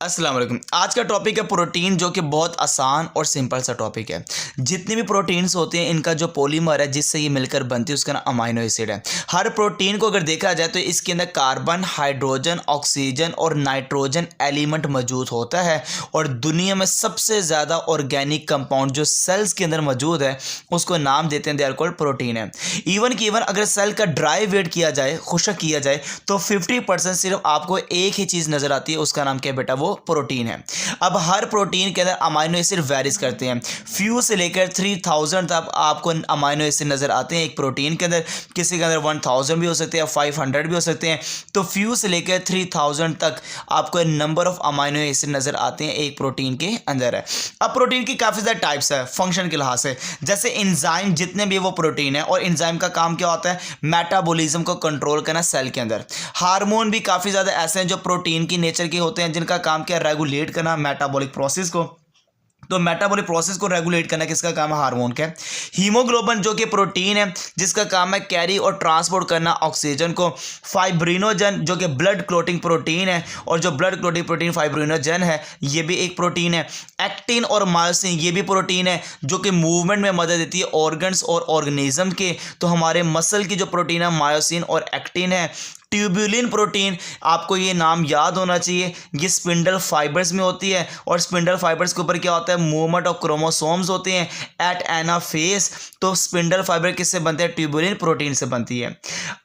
अस्सलाम वालेकुम। आज का टॉपिक है प्रोटीन, जो कि बहुत आसान और सिंपल सा टॉपिक है। जितने भी प्रोटीन्स होते हैं इनका जो पॉलीमर है जिससे ये मिलकर बनती है उसका नाम अमाइनो एसिड है। हर प्रोटीन को अगर देखा जाए तो इसके अंदर कार्बन, हाइड्रोजन, ऑक्सीजन और नाइट्रोजन एलिमेंट मौजूद होता है। और दुनिया में सबसे ज़्यादा ऑर्गेनिक कंपाउंड जो सेल्स के अंदर मौजूद है उसको नाम देते हैं, दे आर कॉल्ड प्रोटीन है। इवन अगर सेल का ड्राई वेट किया जाए, खुशक किया जाए, तो 50% सिर्फ आपको एक ही चीज़ नज़र आती है, उसका नाम क्या है बेटा? वो प्रोटीन है। अब हर प्रोटीन के अंदर अमाइनो एसिड वेरीज करते हैं। फ्यू से लेकर 3000 तक आपको अमाइनो एसिड नजर आते हैं एक प्रोटीन के अंदर। किसी के अंदर 1000 भी हो सकते हैं, 500 भी हो सकते हैं। तो फ्यू से लेकर 3000 तक आपको नंबर ऑफ अमाइनो एसिड नजर आते हैं एक प्रोटीन के अंदर है। अब प्रोटीन की काफ़ी ज़्यादा टाइप्स है फंक्शन के लिहाज से। जैसे इंजाइम, जितने भी वो प्रोटीन है, और इंजाइम का काम क्या होता है? मेटाबॉलिज्म को कंट्रोल करना सेल के अंदर। हार्मोन भी काफ़ी ज़्यादा ऐसे हैं जो प्रोटीन की नेचर के होते हैं, जिनका काम क्या? रेगुलेट करना मेटाबॉलिक प्रोसेस को। तो मेटाबॉलिक प्रोसेस को रेगुलेट करना किसका काम है? हार्मोन का। हीमोग्लोबिन जो कि प्रोटीन है जिसका काम है कैरी और ट्रांसपोर्ट करना ऑक्सीजन को। फाइब्रिनोजन जो कि ब्लड क्लोटिंग प्रोटीन है, और जो ब्लड क्लोटिंग प्रोटीन फाइब्रिनोजन है ये भी एक प्रोटीन है। एक्टिन और मायोसिन ये भी प्रोटीन है जो कि मूवमेंट में मदद देती है ऑर्गन्स और ऑर्गेनिज्म के। तो हमारे मसल की जो प्रोटीन है मायोसिन और एक्टिन है। ट्यूबुलिन प्रोटीन, आपको ये नाम याद होना चाहिए, ये स्पिंडल फाइबर्स में होती है, और स्पिंडल फाइबर्स के ऊपर क्या होता है? मूवमेंट ऑफ क्रोमोसोम्स होते हैं एट एनाफेज। तो स्पिंडल फाइबर किससे बनते हैं? ट्यूबुलिन प्रोटीन से बनती है।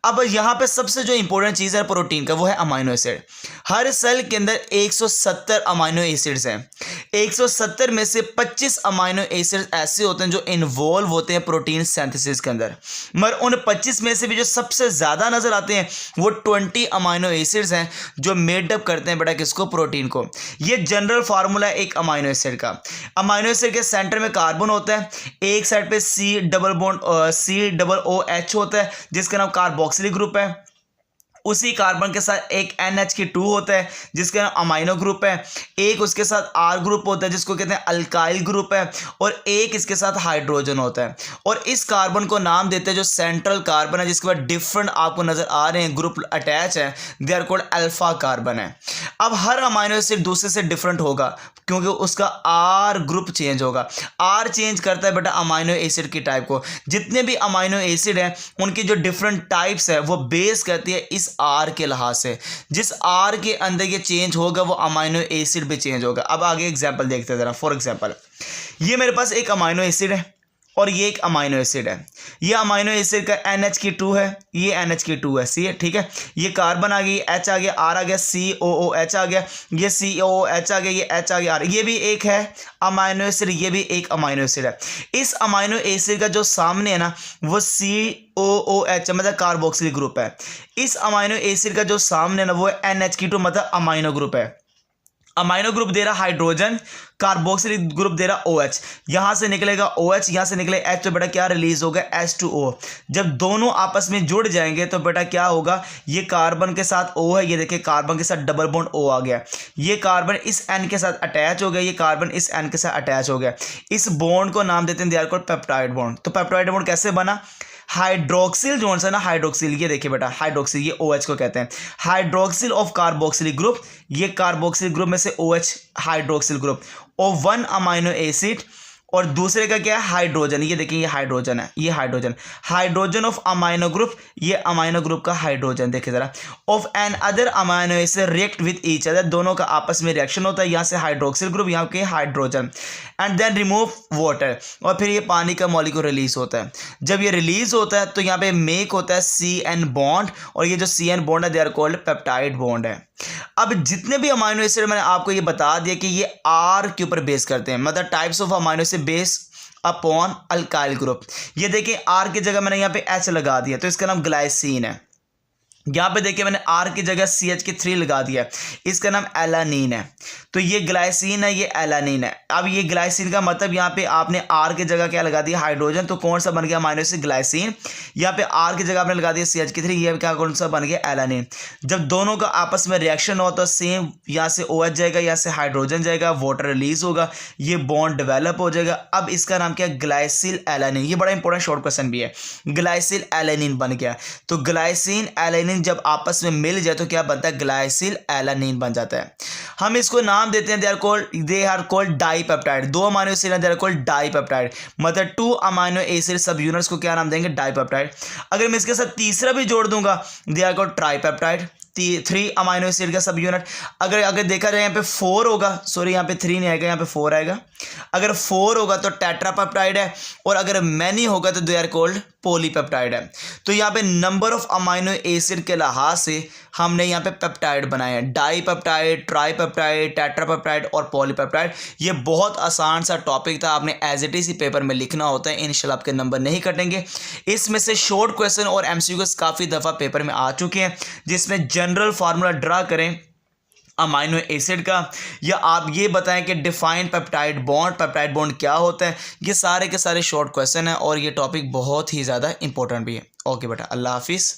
अब यहाँ पे सबसे जो इंपॉर्टेंट चीज़ है प्रोटीन का वो है अमाइनो एसिड। हर सेल के अंदर 170 अमाइनो एसिड्स हैं। 170 में से 25 अमाइनो एसिड्स ऐसे होते हैं जो इन्वॉल्व होते हैं प्रोटीन सिंथेसिस के अंदर। मगर उन 25 में से भी जो सबसे ज़्यादा नज़र आते हैं वो 20 अमाइनो एसिड्स हैं जो मेडअप करते हैं बेटा किसको? प्रोटीन को। ये जनरल फार्मूला है एक अमाइनो एसिड का। अमाइनो एसिड के सेंटर में कार्बन होता है, एक साइड पे COOH होता है जिसका नाम कार्बोक्सिलिक ग्रुप है। उसी कार्बन के साथ एक NH2 होता है जिसका नाम अमाइनो ग्रुप है। एक उसके साथ R ग्रुप होता है जिसको कहते हैं अल्काइल ग्रुप है, और एक इसके साथ हाइड्रोजन होता है। और इस कार्बन को नाम देते हैं जो सेंट्रल कार्बन है, जिसके बाद डिफरेंट आपको नजर आ रहे हैं ग्रुप अटैच है, they are called alpha carbon है। अब हर अमाइनो एसिड दूसरे से डिफरेंट होगा क्योंकि उसका R ग्रुप चेंज होगा। R चेंज करता है बेटा अमाइनो एसिड की टाइप को। जितने भी अमाइनो एसिड हैं उनकी जो डिफरेंट टाइप्स है वो बेस करती है इस R के लिहाज से। जिस R के अंदर ये चेंज होगा वो अमाइनो एसिड भी चेंज होगा। अब आगे एग्जांपल देखते हैं जरा। फॉर एग्जांपल ये मेरे पास एक अमाइनो एसिड है और ये एक अमाइनो एसिड है। ये अमाइनो एसिड का NH2 है, ये NH2 है, सी है, ठीक है। ये कार्बन आ गई, H आ गया, R आ गया, COOH आ गया, ये COOH आ गया, ये H आ गया, R। ये भी एक है अमाइनो एसिड, ये भी एक अमाइनो एसिड है। इस अमाइनो एसिड का जो सामने है ना वो COOH मतलब कार्बोक्सिलिक ग्रुप है। इस अमाइनो एसिड का जो सामने है ना वो NH2 मतलब अमाइनो ग्रुप है। अमाइनो ग्रुप दे रहा हाइड्रोजन, कार्बोक्सिलिक ग्रुप दे रहा OH। यहां से निकलेगा OH, यहां से निकले H, तो बेटा क्या रिलीज होगा? H2O। जब दोनों आपस में जुड़ जाएंगे तो बेटा क्या होगा? ये कार्बन के साथ O है, ये देखिए कार्बन के साथ डबल बॉन्ड O आ गया। ये कार्बन इस N के साथ अटैच हो गया, ये कार्बन इस N के साथ अटैच हो गया। इस बॉन्ड को नाम देते हैं they are called peptide bond. तो पेप्टाइड बॉन्ड कैसे बना? हाइड्रोक्सिल जोन से ना, हाइड्रोक्सिल, ये देखिए बेटा हाइड्रोक्सिल, ये OH को कहते हैं। हाइड्रोक्सिल ऑफ कार्बोक्सिलिक ग्रुप, ये कार्बोक्सिलिक ग्रुप में से OH हाइड्रोक्सिल ग्रुप, और 1 अमाइनो एसिड, और दूसरे का क्या है? हाइड्रोजन। ये देखिए ये हाइड्रोजन है, ये हाइड्रोजन ऑफ अमाइनो ग्रुप, ये अमाइनो ग्रुप का हाइड्रोजन। देखिए जरा, of another amino acid react with each other, दोनों का आपस में रिएक्शन होता है। यहाँ से हाइड्रोक्सिल ग्रुप, यहाँ के hydrogen, and then remove water, और फिर ये पानी का मॉलिक्यूल रिलीज होता है। जब ये रिलीज होता है तो यहाँ पे मेक होता है CN बॉन्ड, और ये जो CN बॉन्ड है they are called peptide bond है। अब जितने भी अमाइनो एसिड मैंने आपको ये बता दिया कि ये R के ऊपर बेस करते हैं, मतलब types of amino acid base upon alkyl group. ये देखिए R की जगह मैंने यहाँ पे H लगा दिया तो इसका नाम ग्लाइसिन है। यहाँ पे देखिए मैंने R की जगह CH3 लगा दिया, इसका नाम एलानीन है। तो ये ग्लाइसिन है, ये एलानीन है। अब ये ग्लाइसिन का मतलब यहाँ पे आपने R की जगह क्या लगा दिया? हाइड्रोजन। तो कौन सा बन गया अमाइनो एसिड? ग्लाइसिन। यहाँ पे R की जगह आपने लगा दिया CH3, ये क्या कौन सा बन गया? एलानीन। जब दोनों का आपस में रिएक्शन हो तो सेम यहाँ से OH जाएगा, यहाँ से हाइड्रोजन जाएगा, वाटर रिलीज होगा, ये बॉन्ड डेवलप हो जाएगा। अब इसका नाम क्या? ग्लाइसिल एलानीन। ये बड़ा इंपॉर्टेंट शॉर्ट क्वेश्चन भी है। ग्लाइसिल एलानीन बन गया। तो ग्लाइसिन एलानीन एलानिन जब आपस में मिल जाए तो क्या बनता है, ग्लाइसिल एलानिन बन जाता है। हम इसको नाम देते हैं they are called dipeptide. 2 amino acid हैं, दे आर कॉल्ड डाईपेप्टाइड। मतलब 2 अमाइनो एसिड सब यूनिट्स को क्या नाम देंगे, डाईपेप्टाइड। अगर मैं इसके साथ तीसरा भी जोड़ दूंगा, they are called tripeptide. 3 amino acid का सब यूनिट। अगर देखा जाए यहाँ पे 4 होगा, सॉरी यहाँ पे 3 नहीं आएगा, यहाँ पे 4 आएगा। अगर 4 होगा तो टेट्रापेप्टाइड है, और अगर मैनी होगा तो दे आर कॉल्ड पॉलीपेप्टाइड है। तो यहाँ पे नंबर ऑफ अमाइनो एसिड के लिहाज से हमने यहाँ पे पेप्टाइड बनाए हैं, डाईपेप्टाइड, ट्राईपेप्टाइड, टेट्रापेप्टाइड और पॉलीपेप्टाइड। ये बहुत आसान सा टॉपिक था, आपने एज इट इज पेपर में लिखना होता है, इंशाल्लाह आपके नंबर नहीं कटेंगे। इसमें से शॉर्ट क्वेश्चन और एमसीक्यूज काफ़ी दफ़ा पेपर में आ चुके हैं, जिसमें जनरल फार्मूला ड्रा करें अमाइनो एसिड का, या आप ये बताएं कि डिफाइंड पेप्टाइड बॉन्ड क्या होता है। ये सारे के सारे शॉर्ट क्वेश्चन हैं और ये टॉपिक बहुत ही ज़्यादा इंपॉर्टेंट भी है। ओके बेटा, अल्लाह हाफिज़।